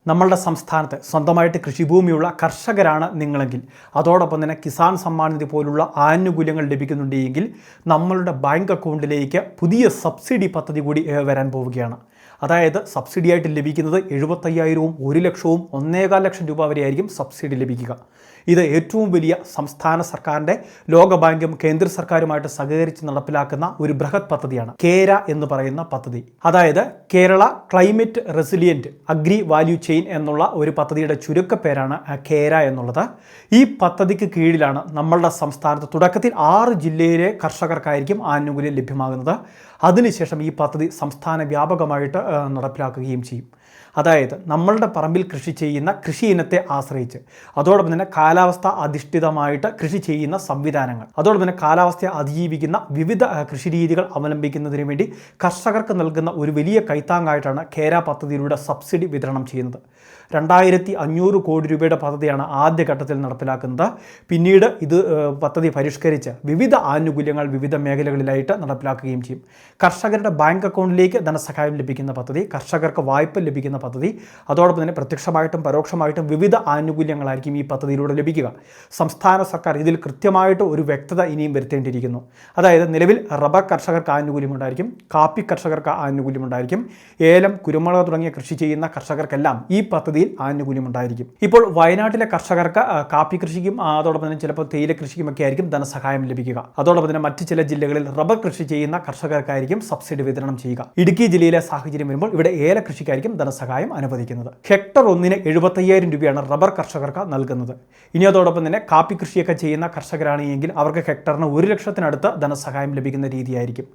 നമ്മളുടെ സംസ്ഥാനത്ത് സ്വന്തമായിട്ട് കൃഷിഭൂമിയുള്ള കർഷകരാണ് നിങ്ങളെങ്കിൽ, അതോടൊപ്പം തന്നെ കിസാൻ സമ്മാൻ നിധി പോലുള്ള ആനുകൂല്യങ്ങൾ ലഭിക്കുന്നുണ്ടെങ്കിൽ നമ്മളുടെ ബാങ്ക് അക്കൗണ്ടിലേക്ക് പുതിയ സബ്സിഡി പദ്ധതി കൂടി വരാൻ പോവുകയാണ്. അതായത് സബ്സിഡിയായിട്ട് ലഭിക്കുന്നത് 75,000-ഉം 1,00,000-ഉം 1.25 ലക്ഷം രൂപ വരെയായിരിക്കും സബ്സിഡി ലഭിക്കുക. ഇത് ഏറ്റവും വലിയ സംസ്ഥാന സർക്കാരിൻ്റെ ലോകബാങ്കും കേന്ദ്ര സർക്കാരുമായിട്ട് സഹകരിച്ച് നടപ്പിലാക്കുന്ന ഒരു ബൃഹത് പദ്ധതിയാണ് കേര എന്ന് പറയുന്ന പദ്ധതി. അതായത് Kerala climate resilient agri value chain എന്നുള്ള ഒരു പദ്ധതിയുടെ ചുരുക്കപ്പേരാണ് കേര എന്നുള്ളത്. ഈ പദ്ധതിക്ക് കീഴിലാണ് നമ്മളുടെ സംസ്ഥാനത്ത് തുടക്കത്തിൽ 6 ജില്ലയിലെ കർഷകർക്കായിരിക്കും ആനുകൂല്യം ലഭ്യമാകുന്നത്. അതിനുശേഷം ഈ പദ്ധതി സംസ്ഥാന വ്യാപകമായിട്ട് നടപ്പിലാക്കുകയും ചെയ്യും. അതായത് നമ്മളുടെ പറമ്പിൽ കൃഷി ചെയ്യുന്ന കൃഷി ഇനത്തെ ആശ്രയിച്ച്, അതോടൊപ്പം തന്നെ കാലാവസ്ഥ അധിഷ്ഠിതമായിട്ട് കൃഷി ചെയ്യുന്ന സംവിധാനങ്ങൾ, അതോടൊപ്പം തന്നെ കാലാവസ്ഥയെ അതിജീവിക്കുന്ന വിവിധ കൃഷിരീതികൾ അവലംബിക്കുന്നതിന് വേണ്ടി കർഷകർക്ക് നൽകുന്ന ഒരു വലിയ കൈത്താങ്ങായിട്ടാണ് കേര പദ്ധതിയിലൂടെ സബ്സിഡി വിതരണം ചെയ്യുന്നത്. 2,500 കോടി രൂപയുടെ പദ്ധതിയാണ് ആദ്യഘട്ടത്തിൽ നടപ്പിലാക്കുന്നത്. പിന്നീട് ഇത് പദ്ധതി പരിഷ്കരിച്ച് വിവിധ ആനുകൂല്യങ്ങൾ വിവിധ മേഖലകളിലായിട്ട് നടപ്പിലാക്കുകയും ചെയ്യും. കർഷകരുടെ ബാങ്ക് അക്കൗണ്ടിലേക്ക് ധനസഹായം ലഭിക്കുന്ന പദ്ധതി, കർഷകർക്ക് വായ്പ ലഭിക്കുന്ന പദ്ധതി, അതോടൊപ്പം തന്നെ പ്രത്യക്ഷമായിട്ടും പരോക്ഷമായിട്ടും വിവിധ ആനുകൂല്യങ്ങളായിരിക്കും ഈ പദ്ധതിയിലൂടെ ലഭിക്കുക. സംസ്ഥാന സർക്കാർ ഇതിൽ കൃത്യമായിട്ട് ഒരു വ്യക്തത ഇനിയും വരുത്തേണ്ടിയിരിക്കുന്നു. അതായത് നിലവിൽ റബ്ബർ കർഷകർക്ക് ആനുകൂല്യമുണ്ടായിരിക്കും, കാപ്പി കർഷകർക്ക് ആനുകൂല്യമുണ്ടായിരിക്കും, ഏലം, കുരുമുളക് തുടങ്ങിയ കൃഷി ചെയ്യുന്ന കർഷകർക്കെല്ലാം ഈ പദ്ധതിയിൽ ആനുകൂല്യമുണ്ടായിരിക്കും. ഇപ്പോൾ വയനാട്ടിലെ കർഷകർക്ക് കാപ്പി കൃഷിക്കും അതോടൊപ്പം തന്നെ ചിലപ്പോൾ തേയില കൃഷിക്കുമൊക്കെ ആയിരിക്കും ധനസഹായം ലഭിക്കുക. അതോടൊപ്പം തന്നെ മറ്റ് ചില ജില്ലകളിൽ റബ്ബർ കൃഷി ചെയ്യുന്ന കർഷകർക്കായിരിക്കും സബ്സിഡി വിതരണം ചെയ്യുക. ഇടുക്കി ജില്ലയിലെ സാഹചര്യം വരുമ്പോൾ ഇവിടെ ഏല കൃഷിക്കായിരിക്കും ധനസഹായം അനുവദിക്കുന്നത്. ഹെക്ടർ ഒന്നിന് 75,000 രൂപയാണ് റബ്ബർ കർഷകർക്ക് നൽകുന്നത്. ഇനി അതോടൊപ്പം തന്നെ കാപ്പി കൃഷിയൊക്കെ ചെയ്യുന്ന കർഷകരാണെങ്കിൽ അവർക്ക് ഹെക്ടറിന് 1 ലക്ഷത്തിനടുത്ത് ധനസഹായം ലഭിക്കുന്ന രീതിയായിരിക്കും.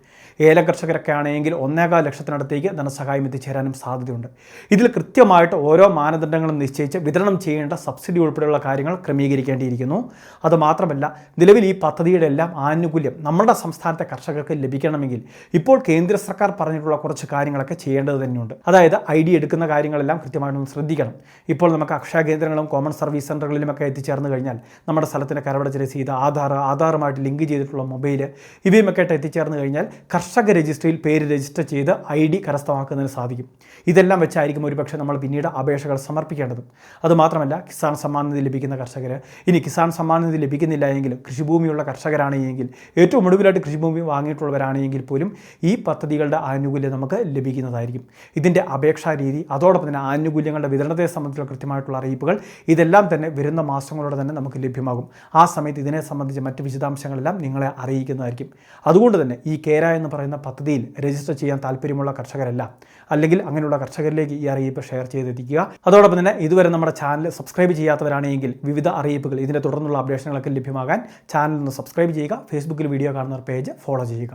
ഏല കർഷകരൊക്കെ ആണെങ്കിൽ 1.25 ലക്ഷത്തിനടുത്തേക്ക് ധനസഹായം എത്തിച്ചേരാനും സാധ്യതയുണ്ട്. ഇതിൽ കൃത്യമായിട്ട് ഓരോ മാനദണ്ഡങ്ങളും നിശ്ചയിച്ച് വിതരണം ചെയ്യേണ്ട സബ്സിഡി ഉൾപ്പെടെയുള്ള കാര്യങ്ങൾ ക്രമീകരിക്കേണ്ടിയിരിക്കുന്നു. അതുമാത്രമല്ല, നിലവിൽ ഈ പദ്ധതിയുടെ എല്ലാം ആനുകൂല്യം നമ്മുടെ സംസ്ഥാനത്തെ കർഷകർക്ക് ലഭിക്കണമെങ്കിൽ ഇപ്പോൾ കേന്ദ്ര സർക്കാർ പറഞ്ഞിട്ടുള്ള കുറച്ച് കാര്യങ്ങളൊക്കെ ചെയ്യേണ്ടത് തന്നെയുണ്ട്. അതായത് ID എടുക്കുന്ന കാര്യങ്ങളെല്ലാം കൃത്യമായിട്ടൊന്ന് ശ്രദ്ധിക്കണം. ഇപ്പോൾ നമുക്ക് അക്ഷയ കേന്ദ്രങ്ങളും കോമൺ സർവീസ് സെൻ്ററുകളിലുമൊക്കെ എത്തിച്ചേർന്ന് കഴിഞ്ഞാൽ നമ്മുടെ സ്ഥലത്തിൻ്റെ കരമടച്ച രസീത്, ആധാറുമായിട്ട് ലിങ്ക് ചെയ്തിട്ടുള്ള മൊബൈൽ, ഇവയുമൊക്കെ ആയിട്ട് എത്തിച്ചേർന്ന് കഴിഞ്ഞാൽ കർഷക രജിസ്ട്രിയിൽ പേര് രജിസ്റ്റർ ചെയ്ത് ID കരസ്ഥമാക്കുന്നതിന് സാധിക്കും. ഇതെല്ലാം വെച്ചായിരിക്കും ഒരുപക്ഷെ നമ്മൾ പിന്നീട് അപേക്ഷകൾ സമർപ്പിക്കേണ്ടതും. അതുമാത്രമല്ല, കിസാൻ സമ്മാൻ നിധി ലഭിക്കുന്ന കർഷകർ, ഇനി കിസാൻ സമ്മാൻ നിധി ലഭിക്കുന്നില്ല എങ്കിലും കൃഷിഭൂമിയുള്ള കർഷകരാണെങ്കിൽ, ഏറ്റവും ഒടുവിലായിട്ട് കൃഷിഭൂമി വാങ്ങിയിട്ടുള്ളവരാണെങ്കിൽ പോലും ഈ പദ്ധതികളുടെ ആനുകൂല്യം നമുക്ക് ലഭിക്കുന്നതായിരിക്കും. ഇതിൻ്റെ അപേക്ഷാ രീതി, അതോടൊപ്പം തന്നെ ആനുകൂല്യങ്ങളുടെ വിതരണത്തെ സംബന്ധിച്ചുള്ള കൃത്യമായിട്ടുള്ള അറിയിപ്പുകൾ, ഇതെല്ലാം തന്നെ വരുന്ന മാസങ്ങളോടെ തന്നെ നമുക്ക് ലഭ്യമാകും. ആ സമയത്ത് ഇതിനെ സംബന്ധിച്ച് മറ്റ് വിശദാംശങ്ങളെല്ലാം നിങ്ങളെ അറിയിക്കുന്നതായിരിക്കും. അതുകൊണ്ട് തന്നെ ഈ കേര എന്ന് പറയുന്ന പദ്ധതിയിൽ രജിസ്റ്റർ ചെയ്യാൻ താല്പര്യമുള്ള കർഷകരെല്ലാം, അല്ലെങ്കിൽ അങ്ങനെയുള്ള കർഷകരിലേക്ക് ഈ അറിയിപ്പ് ഷെയർ ചെയ്തെത്തിക്കുക. അതോടൊപ്പം തന്നെ ഇതുവരെ നമ്മുടെ ചാനൽ സബ്സ്ക്രൈബ് ചെയ്യാത്തവരാണെങ്കിൽ വിവിധ അറിയിപ്പുകൾ, ഇതിൻ്റെ തുടർന്നുള്ള അപ്ഡേഷനുകളൊക്കെ ലഭ്യമാകാൻ ചാനൽ ഒന്ന് സബ്സ്ക്രൈബ് ചെയ്യുക. ഫേസ്ബുക്കിൽ വീഡിയോ കാണുന്നവർ പേജ് ഫോളോ ചെയ്യുക.